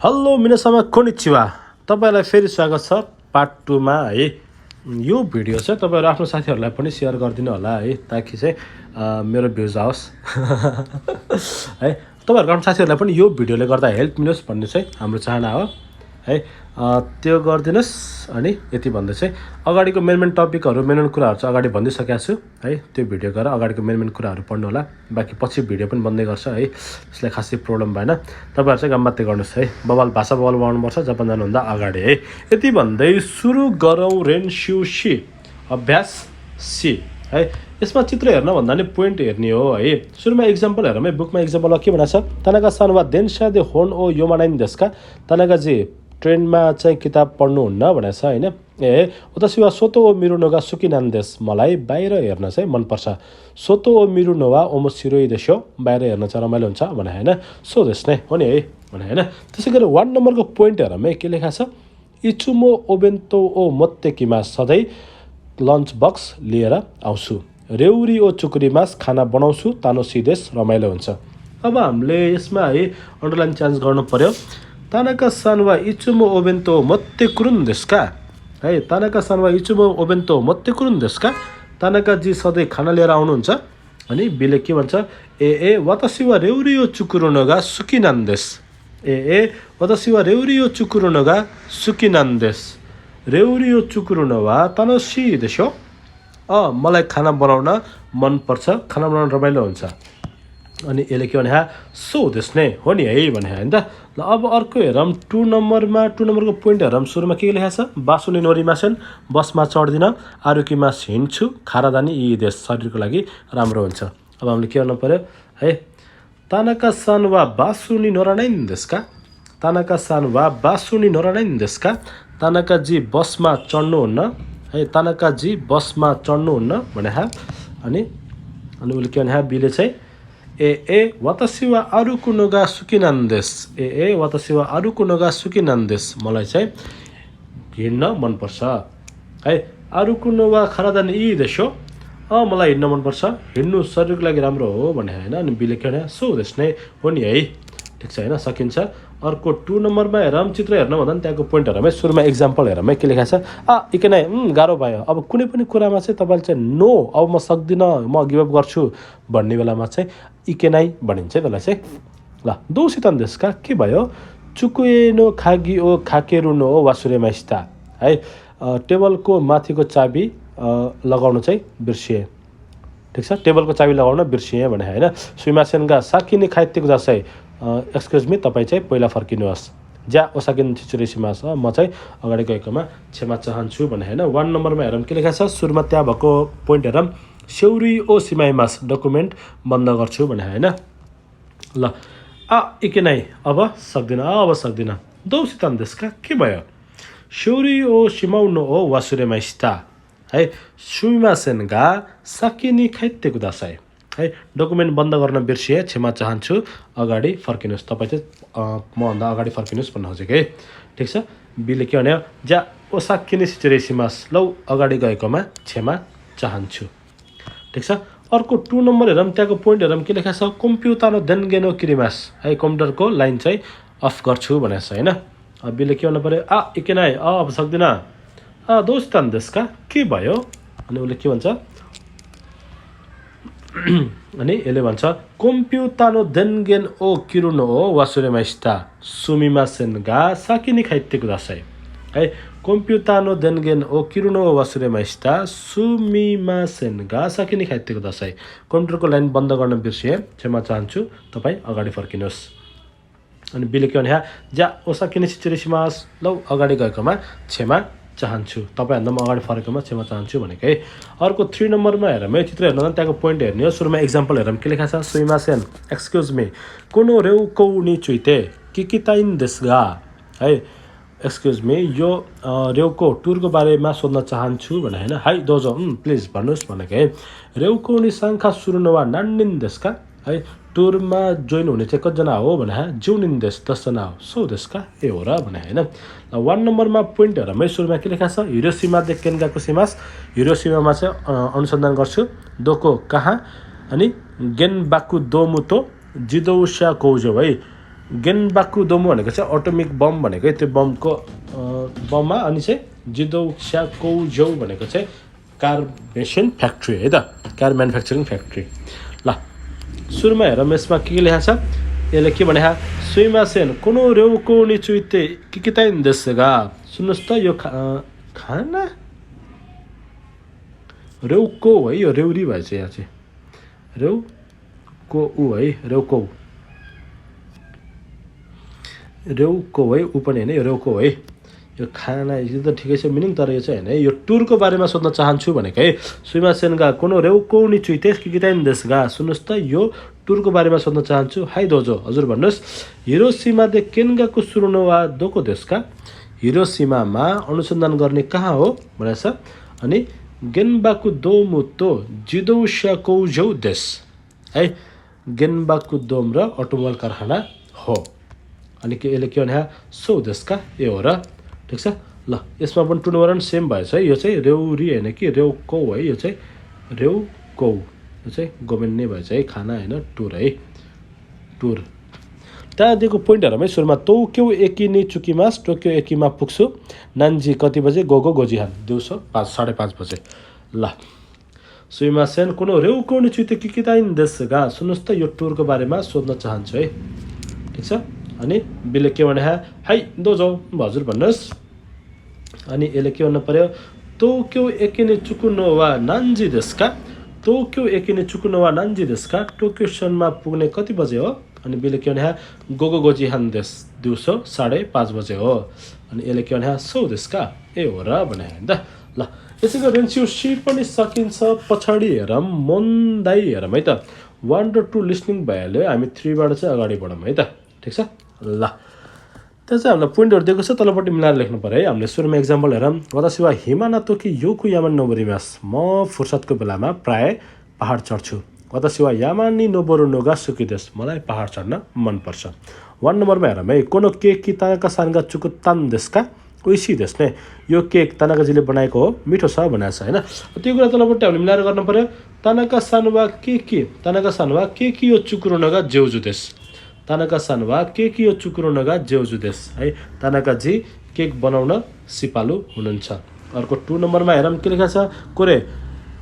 Hello मिनासमा konnichiwa तपाईलाई फेरि स्वागत छ पार्ट 2 मा है। यो भिडियो चाहिँ तपाईहरु आफ्नो साथीहरुलाई पनि शेयर गरिदिनु होला है, ताकि चाहिँ मेरो भ्युज आओस् है। तपाईहरुको आफ्नो साथीहरुलाई पनि यो भिडियोले गर्दा हेल्प मिलोस् भन्ने चाहिँ हाम्रो चाहना हो है। त्यो गर्दिनुस् अनि यति भन्दै चाहिँ अगाडिको मेन टपिकहरु मेन कुराहरु चाहिँ अगाडि भन्दै सकेको छु है। त्यो भिडियो गरेर अगाडिको मेन कुराहरु पढ्नु होला, बाकी पछि भिडियो पनि बन्दै गर्छ है। यसले खासै प्रब्लम भएन, तपाईहरु चाहिँ गम्माते गर्नुस् है। भाषा बवाल बनाउनु पर्छ जापान जानुभन्दा अगाडि है। यति भन्दै सुरु गरौँ रेन्स्यू सी अभ्यास सी है। यसमा चित्र हेर्न भन्दा नि पोइन्ट हेर्ने हो है। सुरुमा एक्जाम्पल हेरौँ है। बुकमा एक्जाम्पलमा के भनेको छ, तानाका सान वा देन्शा दे होन ओ योमानाइन देशका। तानाका जी ट्रेनमा चाहिँ किताब पढ्नुहुन्न भनेको छ हैन। उतासिवा सोतो ओ मिरुनोगा सुकिनान देश, मलाई बाहिर हेर्न चाहिँ मनपर्छ। सोतो ओ मिरुनोवा ओमो सिरोइ देशो, बाहिर हेर्न चाहिँ रमाइलो हुन्छ भने हैन। सो देश नै हो नि है भने हैन। त्यसै गरी 1 नम्बरको पोइन्ट हेरौँ है। के लेखा छ, इचुमो ओबेन्तो ओ मत्तेकीमा सधैँ लन्च बक्स लिएर आउँछु। रेउरी ओ चुकुरीमास खाना बनाउँछु। तानोसी देश रमाइलो हुन्छ। अब हामीले यसमा है अन्डरलाइन चेन्ज गर्नु पर्यो। तानाका सान वा इचुमो ओबेन्तो मत्ते कुरुन देशका है। तानाका सान वा इचुमो ओबेन्तो मत्ते कुरुन देशका। तानाका जी सधैँ खाना लिएर आउनुहुन्छ। अनि बिले के भन्छ, वातासी वा रेउरी ओ चुकुरुनोगा सुकिनान देश। वातासी वा रेउरी ओ चुकुरुनोगा सुकिनान देश। रेउरी ओ चुकुरुनोवा तानोसी देशो। मलाई खाना बनाउन मन पर्छ, खाना बनाउन रमाइलो हुन्छ। अनि यसले के भने, सो देश नै हो नि है भने हैन त। ल अब अर्को हेरौँ 2 नम्बरको पोइन्ट हेरौँ। सुरुमा के लेखा छ, बासुनी नोरिमासेन बसमा चढ्दिन, आरुकीमा हिँड्छु, खारादानी यी देश शरीरको लागि राम्रो हुन्छ। अब हामीले के गर्नु पर्यो है। तानाका सान वा बासुनी नोरानाइन देशका। तानाका सान वा बासुनी नोरानाइन देशका। तानाका जी बसमा चढ्नुहुन्न है। तानाका जी बसमा चढ्नुहुन्न भने अनि उसले के भने, बिले चाहिँ वातासी वा आरुकुनोगा सुकिनान देश। वातासी वा आरुकुनोगा सुकिनान देश, मलाई चाहिँ हिँड्न मनपर्छ है। आरुकुनो वा खारादानी यी देश हो। मलाई हिँड्न मनपर्छ, हिँड्नु शरीरको लागि राम्रो हो भने हैन। अनि बिले के भने, सो देश नै हो नि है। ठिक छ हैन, सकिन्छ। अर्को 2 नम्बरमा हेरौँ। चित्र हेर्न भन्दा नि त्यहाँको पोइन्ट हेरौँ है। सुरुमा एक्जाम्पल हेरौँ है। के लेखा छ, इके नै गाह्रो भयो। अब कुनै पनि कुरामा चाहिँ तपाईले चाहिँ नो, अब म सक्दिनँ, म गिभ अप गर्छु भन्ने बेलामा चाहिँ इके नै भनिन्छ त्यसलाई चाहिँ। ल दोसितन देशका के भयो, चुकुएनो खागी ओ खाकेरुनो ओ वासुरेमाइस्ता है। टेबलको माथिको चाबी लगाउनु चाहिँ बिर्सिए। ठिक छ, टेबलको चाबी लगाउन बिर्सिए भने हैन। सुइमासेनगा साकिनी खाइतेको दसै, एक्सक्युज मी तपाईँ चाहिँ पहिला फर्किनुहोस्। ज्या ओसाकिन चिचुरेसिमास, म चाहिँ अगाडि गएकोमा क्षमा चाहन्छु भने हैन। 1 नम्बरमा हेरौँ के लेखा छ। सुरुमा त्यहाँ भएको पोइन्ट हेरौँ। सेउरी ओ सिमाइमास, डकुमेन्ट बन्द गर्छु भने हैन। ल इके नै अब सक्दिन। दोसितन देशका के भयो, सेउरी ओ सिमाउनो ओ वासुरेमाइस्ता है। सुइमासेनगा साकिनी खाइतेको दसै है। डकुमेन्ट बन्द गर्न बिर्सिए, क्षमा चाहन्छु, अगाडि फर्किनुहोस्। तपाईँ चाहिँ मभन्दा अगाडि फर्किनुहोस् भन्न खोजेको है। ठिक छ। बिले के भन्यो, ज्या ओसाकिनी सिचुरेसिमास, लौ अगाडि गएकोमा क्षमा चाहन्छु। ठिक छ। अर्को 2 नम्बर हेरौँ। त्यहाँको पोइन्ट हेरौँ के लेखा छ, कम्प्युटानो देनगेनो किरिमास है। कम्प्युटरको लाइन चाहिँ अफ गर्छु भनेको छ हैन। बिले के भन्नु पर्यो, इके नै अब सक्दिन। दोस्तान देशका के भयो, अनि उसले के भन्छ, अनि यसले भन्छ, कम्प्युटानो देनगेन ओ किरुनो ओ वासुरेमाइस्ता सुमिमासेनगा साकिनी खाइतेको दसै है। कम्प्युटानो देनगेन ओ किरुनो ओ वासुरेमाइस्ता सुमिमासेनगा साकिनी खाइतेको दसै। कम्प्युटरको लाइन बन्द गर्न बिर्सिए, क्षमा चाहन्छु, तपाईँ अगाडि फर्किनुहोस्। अनि बिले के भने, ज्या ओसाकिनी सिचुरेसिमास, लौ अगाडि गएकोमा क्षमा चाहन्छु, तपाईँभन्दा म अगाडि फर्केकोमा क्षमा चाहन्छु भनेको है। अर्को 3 नम्बरमा हेरौँ है। चित्र हेर्नु त्यहाँको पोइन्ट हेर्ने हो। सुरुमा एक्जाम्पल हेरौँ के लेखा छ, सुइमासेन एक्सक्युज मी कोनो रेउकौनी चुइते किकिताइन देशगा है। एक्सक्युज मी, यो रेउको टुरको बारेमा सोध्न चाहन्छु भने हैन। हाई दोजो प्लिज भन्नुहोस् भनेको है। रेउकौनी साङ्खा सुरुनोवा नान्निन देशका है। टुरमा जोइन हुने चाहिँ कतिजना हो भने जुनिन देश 10 जना हो। सो देशका हो र भने हैन। 1 नम्बरमा पोइन्ट हेरौँ है। सुरुमा के लेखा छ, हिरोसिमा देकेनगाको सिमास, हिरोसिमामा चाहिँ अनुसन्धान गर्छु। दोको कहाँ, अनि गेनबाकु दोमुतो जिदौसा कौजो है। गेनबाकु दोमो भनेको चाहिँ अटोमिक बम भनेको त्यो बमको बममा अनि चाहिँ जिदौसा कौजौ भनेको चाहिँ कार मेसिन फ्याक्ट्री है त कार म्यानुफ्याक्चरिङ फ्याक्ट्री ल सुरुमा हेरौँ यसमा के लेखा छ यसले के भने सुइमासेन कोनो रेउको नि चुइते किकिताइन देसगा सुन्नुस् त यो खाना रेउको है यो रेउरी भएछ यहाँ चाहिँ रेउको उ है रेउको है ऊ पनि होइन यो रेउको है यो खाना यो त ठिकै छ मिनिङ तर यो चाहिँ होइन यो टुरको बारेमा सोध्न चाहन्छु भनेको है सुइमासेनगा कोनो रेउको नि चुइते किकिताइन देसगा सुन्नुस् त यो टुरको बारेमा सोध्न चाहन्छु हाई दोजो हजुर भन्नुहोस् हिरोसीमा दे केन्गाको सुरुनो वा दोको देशका हिरोसीमामा अनुसन्धान गर्ने कहाँ हो भनेछ अनि गेनबाकु दोमु तो जिदौसा कौजौ देश है गेनबाकु दोम र अटोमोबाइल कारखाना हो अनि के यसले के भने सो देशका ए हो र ठिक छ ल यसमा पनि टु नम्बर सेम भएछ है यो चाहिँ रेउरी होइन कि रेउकौ है यो चाहिँ रेउकौ यो चाहिँ गभर्मेन्ट नै भएछ है खाना होइन टुर है टुर त्यहाँ दिएको पोइन्टहरूमै सुरुमा तोक्यो एकी नि चुकीमास टोक्यो एकीमा पुग्छु नान्जी कति बजे गोगो गोजिहान दिउँसो 5:30 बजे ल सुइमासेन कुनो रेउको नि चुइते किकिताइन देशगा सुन्नुहोस् त यो टुरको बारेमा सोध्न चाहन्छु है ठिक छ अनि बिले के भने हाई दोजो हजुर भन्नुहोस् अनि यसले के भन्नु पर्यो तोक्यो एकी नि चुकुनो वा नान्जी देशका टोक्यो एकिने चुकुनो वा नान्जी देशका टोक्यो सनमा पुग्ने कति बजे हो अनि बिले के भने गोगो गोजिहान देश दिउँसो 5:30 बजे हो अनि यसले के भने सौ देशका ए हो र भने होइन त ल यसैको रेन्स्यू सी पनि सकिन्छ पछाडि हेरौँ मोन्दाई हेरौँ है त 1 र 2 लिसनिङ भइहाल्यो हामी 3 बाट चाहिँ अगाडि बढौँ है त ठिक छ ल त्यहाँ चाहिँ हामीलाई पोइन्टहरू दिएको छ तलपट्टि मिलाएर लेख्नु पर्यो है हामीले सुरुमा एक्जाम्पल हेरौँ वतासिवा हिमाना तोकी योकु यामान नोबोरिमास म फुर्सदको बेलामा प्राय पहाड चढ्छु वतासिवा यामानी नोबोरु नोगा सुकिदेश मलाई पहाड चढ्न मनपर्छ 1 नम्बरमा हेरौँ है कोनो केक कि तानाका सानगा चुकु तान देशका ओइसी देश नै यो केक तानाकाजीले बनाएको हो मिठो छ भनेको छ होइन त्यो कुरा तलपट्टि हामीले मिलाएर गर्नु पर्यो तानाका सानुवा के कि यो चुकुरो नगा जेउजु देश तानाका सानुवा के कि यो चुकुरो नगा जेउजु देश है तानाकाजी केक बनाउन सिपालु हुनुहुन्छ अर्को 2 नम्बरमा हेरौँ के लेखा छ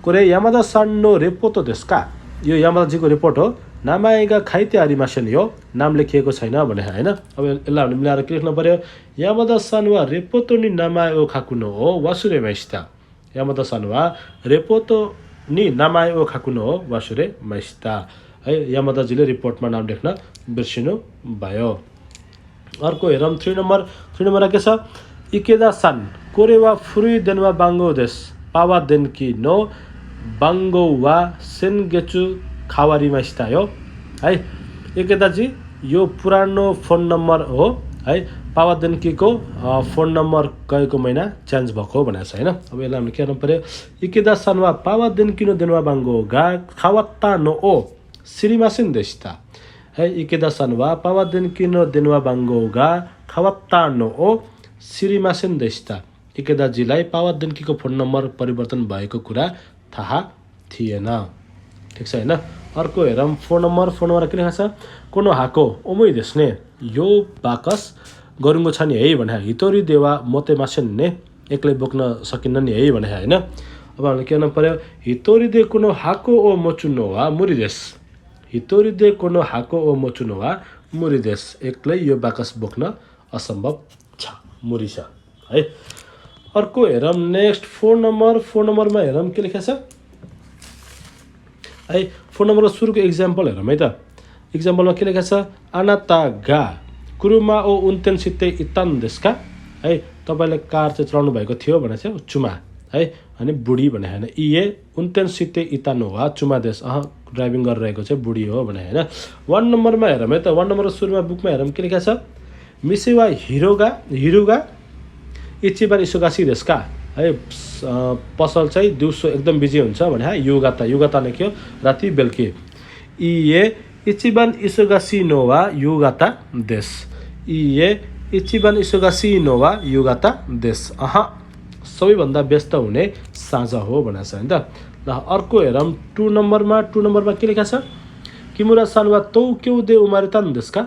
कोरे यामादा सान्नो रेपोतो देशका यो यामादाजीको रिपोर्ट हो नामाएगा खाइते आरिमासेन यो नाम लेखिएको छैन भने होइन अब यसलाई हामीले मिलाएर के लेख्नु पर्यो यामादा सानुवा रेपोतो नि नामाए ओ खाकुनो हो वासुरे माइस्ता यामादा सानुवा रेपोतो नि नामाए ओ खाकुनो हो वासुरे माइस्ता है यामादाजीले रिपोर्टमा नाम लेख्न बिर्सिनु भयो अर्को हेरौँ 3 नम्बर के छ इकेदा सान कोरेवा फुरुई देनवा बाङ्गो देश पावा देनकी नो बाङ्गो वा सेनगेचु खावारीमास्ता हो है इकेदाजी यो पुरानो फोन नम्बर हो है पावा देनकीको फोन नम्बर गएको महिना चेन्ज भएको भनेको छ होइन अब यसलाई हामीले के गर्नु पर्यो इकेदा सानवा पावा देनकी नो देनवा बाङ्गो गा खावात्ता नो ओ श्रीमासिन देशता है इकेदा सानवा पावा देनकी नो देनवा बाङ्गो गा खावात्ता नो ओ श्रीमासिन देशता इकेदाजीलाई पावा देनकीको फोन नम्बर परिवर्तन भएको कुरा थाहा थिएन ठिक छ होइन अर्को हेरौँ 4 नम्बर के लेखा छ कोनो हाको ओमै देशने यो बाकस गरुङ्गो छ नि है भने हितोरी देवा मोते मासेन ने एक्लै बोक्न सकिन्न नि है भने होइन अब हामीले के गर्नु पर्यो हितोरी दे कोनो हाको ओ मोचुनो वा मुरी देश हितोरी दे कोनो हाको ओ मोचुनो वा मुरी देश एक्लै यो बाकस बोक्न असम्भव छ मुरी छ है अर्को हेरौँ नेक्स्ट 4 नम्बरमा हेरौँ के लेखा छ है 4 नम्बरको सुरुको एक्जाम्पल हेरौँ है त एक्जाम्पलमा के लेखा छ अनाता गा कुरुमा ओ उन्तेन सित्ते इतान देशका है तपाईँले कार चाहिँ चलाउनु भएको थियो भने चाहिँ चुमा है अनि बुढी भने होइन इए उन्तेन सित्ते इतानो वा चुमा देश ड्राइभिङ गरिरहेको चाहिँ बुढी हो भने होइन 1 नम्बरमा हेरौँ है त 1 नम्बरको सुरुमा बुकमा हेरौँ के लेखा छ मिसेवा हिरुगा इचिबार इसोगासी देशका है पसल चाहिँ दिउँसो एकदम बिजी हुन्छ भने युगाता नै के हो राति बेलुकी इए इचिबान इसोगासी नोवा युगाता देश इए इचिबान इसोगासी नोवा युगाता देश सबैभन्दा व्यस्त हुने साँझ हो भनेको छ होइन त ल अर्को हेरौँ 2 नम्बरमा के लेखा छ किमुरा सानवा तौ क्यौ दे उमारितान देशका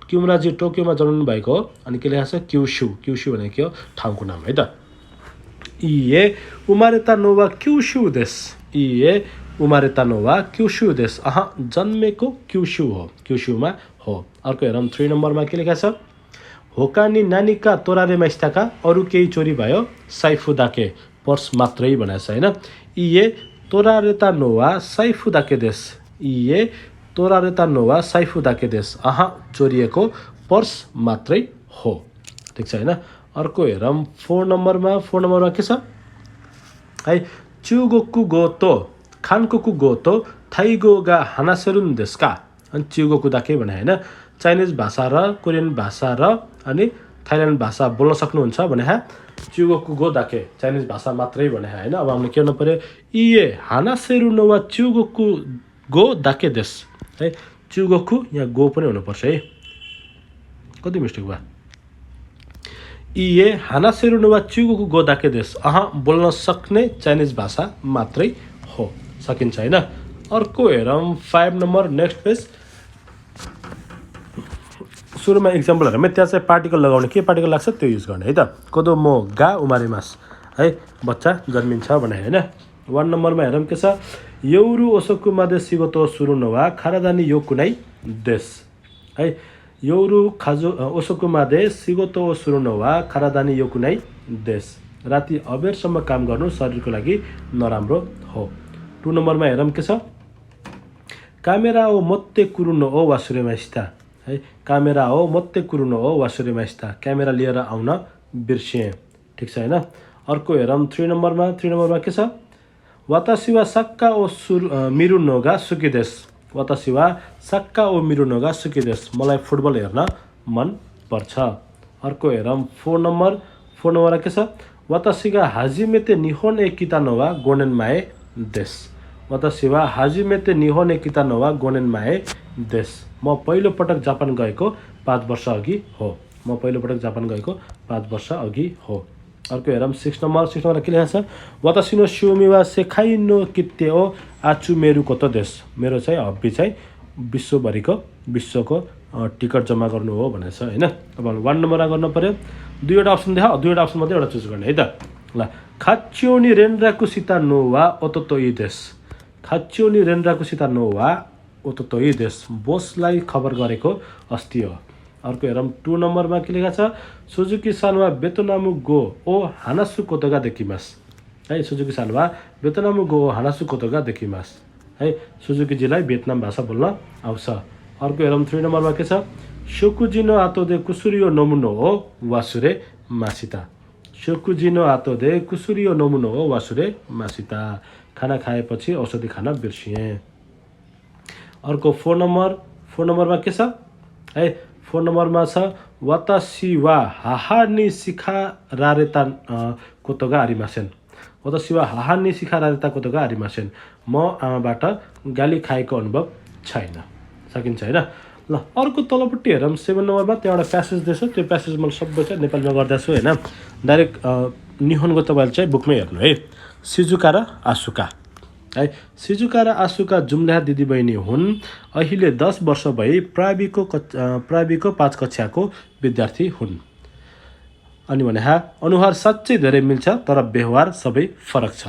क्युमराजी टोकियोमा जन्मनु भएको हो अनि के लेखेको छ क्युशु क्युशु भनेको के हो ठाउँको नाम है त इए उमारेता नोवा क्युशु देश इए उमारेता नोवा क्युशु देश जन्मेको क्युशु हो क्युशुमा हो अर्को हेरौँ 3 नम्बरमा के लेखेको छ होकानी नानीका तोरारे माइस्ताका अरू केही चोरी भयो साइफुदाके पर्स मात्रै भनेको छ हैन इए तोरारेता नोवा साइफुदाके देश इए तोरारेता नोवा साइफुदाके देश चोरिएको पर्स मात्रै हो ठीक छ हैन अर्को हेरौँ 4 नम्बरमा के छ है चुगोकु गोतो खानकोकु गोतो थाइगोगा हानासेरुन देशका अनि चुगोकु दाके भने हैन चाइनिज भाषा र कोरियन भाषा र अनि थाइल्यान्ड भाषा बोल्न सक्नुहुन्छ भने चुगोकु गो दाके चाइनिज भाषा मात्रै भने हैन अब हामीले के गर्नु पर्यो इए हानासेरु नोवा चुगोकु गो दाके देश है चुगोकु यहाँ गो पनि हुनुपर्छ है कति मिस्टेक भयो इए हानासेरु नोवा चुगोकु गो दाके देश बोल्न सक्ने चाइनिज भाषा मात्रै हो सकिन्छ हैन अर्को हेरौँ 5 नम्बर नेक्स्ट पेज सुरुमा एक्जाम्पल हेरौँ त्यहाँ चाहिँ पार्टिकल लगाउने के पार्टिकल लाग्छ त्यो युज गर्ने है त कोदो मो गा उमारेमास है बच्चा जन्मिन्छ भने हैन 1 नम्बरमा हेरौँ के छ यौरु ओसोकु मादे सिगोतो सुरु नोवा खारादानी यो कुनै देश है यौरु खाजो ओसोकु मादे सिगोतो सुरु नोवा खारादानी यो कुनै देश राति अबेरसम्म काम गर्नु शरीरको लागि नराम्रो हो 2 नम्बरमा हेरौँ के छ कामेरा ओ मोत्ते कुरुनो ओ वासुरेमास्ता है कामेरा हो मोत्ते कुरुनो हो वासुरेमास्ता क्यामेरा लिएर आउन बिर्सिए ठीक छ हैन अर्को हेरौँ 3 नम्बरमा के छ वातासिवा सक्का ओ मिरुनोगा सुकिदेश वातासिवा सक्का ओ मिरुनोगा सुकिदेश मलाई फुटबल हेर्न मन पर्छ अर्को हेरौँ 4 नम्बर के छ वातासिगा हाजिमेते निहोन ए कितानोवा गोनेन माए देश वातासिवा हाजिमेते निहोन ए कितानोवा गोनेन माए देश म पहिलो पटक जापान गएको 5 वर्ष अघि हो अर्को हेरौँ 6 नम्बर के लेखेको छ वातासिनो शिउमिवा सेखाइनो कित्ते ओ आचु मेरु कोतो देश मेरो चाहिँ हब्बी चाहिँ विश्वको टिकट जम्मा गर्नु हो भनेको छ हैन अब 1 नम्बरमा गर्नु पर्यो दुईवटा अप्सन देखा दुईवटा अप्सन मध्ये एउटा चुज गर्ने है त ल खाच्योनी रेनराकु सिता नोवा ओतोतोई देश खाच्योनी रेनराकु सिता नोवा ओतोतोई देश बोसलाई खबर गरेको अस्ति हो अर्को हेरौँ 2 नम्बरमा के लेखा छ सुजुकी सानवा बेतनामु गो ओ हानासु कोतोगा देखिमास है सुजुकी सानवा बेतनामु गो ओ हानासु कोतोगा देखिमास है सुजुकीजीलाई भियतनाम भाषा बोल्न आउँछ अर्को हेरौँ 3 नम्बरमा के छ शोकुजिनो आतोदे कुसुरियो नमुनो हो वासुरे मासिता शोकुजिनो आतोदे कुसुरियो नमुनो हो वासुरे मासिता खाना खाएपछि औषधि खान बिर्सिए अर्को 4 नम्बरमा के छ है 4 नम्बरमा छ वातासी वा हाहा नि सिखारारेता कोतोगा आरिमासेन वातासी वा हाहा नि सिखारारेता कोतोगा आरिमासेन म आमाबाट गाली खाएको अनुभव छैन सकिन्छ हैन ल अर्को तलपट्टि हेरौँ 7 नम्बरमा त्यहाँ एउटा प्यासेज दिएछ त्यो प्यासेज मैले सबै चाहिँ नेपालीमा गर्दैछु हैन डाइरेक्ट निहोनको तपाईले चाहिँ बुकमै हेर्नु है सिजुका र आसुका है सिजुका र आसुका जुम्ला दिदीबहिनी हुन् अहिले 10 वर्ष भई प्राविको 5 कक्षाको विद्यार्थी हुन् अनि भने अनुहार साच्चै धेरै मिल्छ तर व्यवहार सबै फरक छ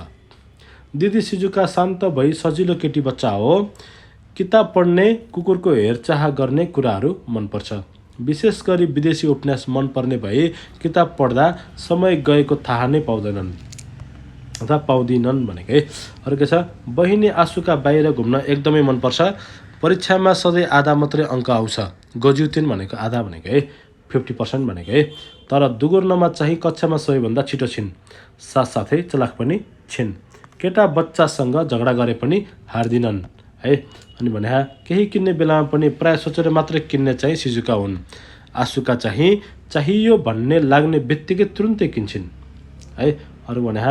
दिदी सिजुका शान्त भई सजिलो केटी बच्चा हो किताब पढ्ने कुकुरको हेरचाह गर्ने कुराहरू मनपर्छ विशेष गरी विदेशी उपन्यास मनपर्ने भए किताब पढ्दा समय गएको थाहा नै पाउँदैनन् भनेको है अर्को छ बहिनी आसुका बाहिर घुम्न एकदमै मनपर्छ परीक्षामा सधैँ आधा मात्रै अङ्क आउँछ गजुतिन भनेको आधा भनेको है 50% भनेको है तर दुगुर्नमा चाहिँ कक्षामा सबैभन्दा छिटो छिन् साथसाथै चलाक पनि छिन् केटा बच्चासँग झगडा गरे पनि हार्दिनन् है अनि भने केही किन्ने बेलामा पनि प्राय सोचेर मात्रै किन्ने चाहिँ सिजुका हुन् आसुका चाहिँ चाहियो भन्ने लाग्ने बित्तिकै तुरुन्तै किन्छन् है अरु भने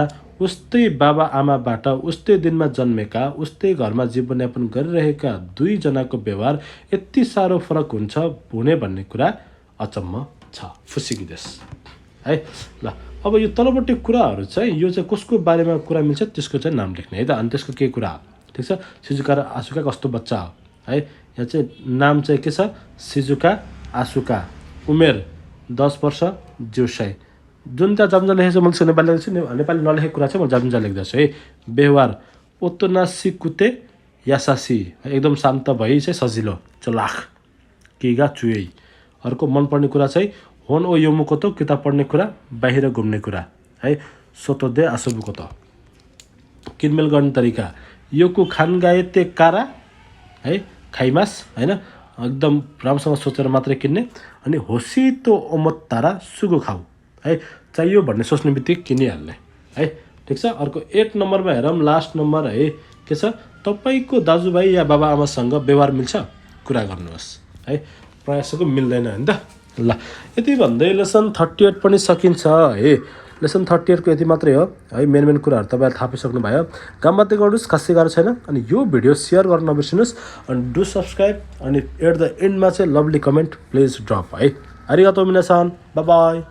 उस्तै बाबा आमाबाट उस्तै दिनमा जन्मेका उस्तै घरमा जीवनयापन गरिरहेका दुई जनाको व्यवहार यति साह्रो फरक हुने भन्ने कुरा अचम्म छ फुसिकी देश है ल अब यो तलपट्टि कुराहरू चाहिँ यो चाहिँ कसको बारेमा कुरा मिल्छ त्यसको चाहिँ नाम लेख्ने है त अनि त्यसको के कुरा ठीक छ सिजुका र आसुका कस्तो बच्चा हो है यहाँ चाहिँ नाम चाहिँ के छ सिजुका आशुका उमेर 10 वर्ष ज्यूसाई जुन त्यहाँ जम्जा लेखेको छ मैले चाहिँ नेपाली लेख्छु नेपाली नलेखेको कुरा चाहिँ म जम्जा लेख्दैछु है व्यवहार ओतोनासिकुते यासासी एकदम शान्त भई चाहिँ सजिलो चलाख किगा चुयै अर्को मनपर्ने कुरा चाहिँ होन ओ योमुकोतो किताब पढ्ने कुरा बाहिर घुम्ने कुरा है सोतोदे आसुबुकोतो किनमेल गर्ने तरिका योकु खानगाएते कारा है खाइमास हैन एकदम राम्रोसँग सोचेर मात्रै किन्ने अनि होसितो ओमत्तारा सुगो खाऊ है चाहियो भन्ने सोच्ने बित्तिकै किनिहाल्ने है ठीक छ अर्को 8 नम्बरमा हेरौँ लास्ट नम्बर है के छ तपाईको दाजुभाइ या बाबाआमासँग व्यवहार मिल्छ कुरा गर्नुहोस् है प्रयासको मिल्दैन हैन त ल यति भन्दै लेसन 38 पनि सकिन्छ है लेसन 38 को यति मात्रै हो है मेन कुराहरु तपाईहरु थाहा पाइसक्नु भयो गामबाते गर्नुस् खासै गाह्रो छैन अनि यो भिडियो शेयर गर्न नबिर्सिनुस् अनि डु सब्स्क्राइब अनि एट द एन्डमा चाहिँ लभली कमेन्ट प्लिज ड्रप है आरिगातो मिनासान बाइ बाइ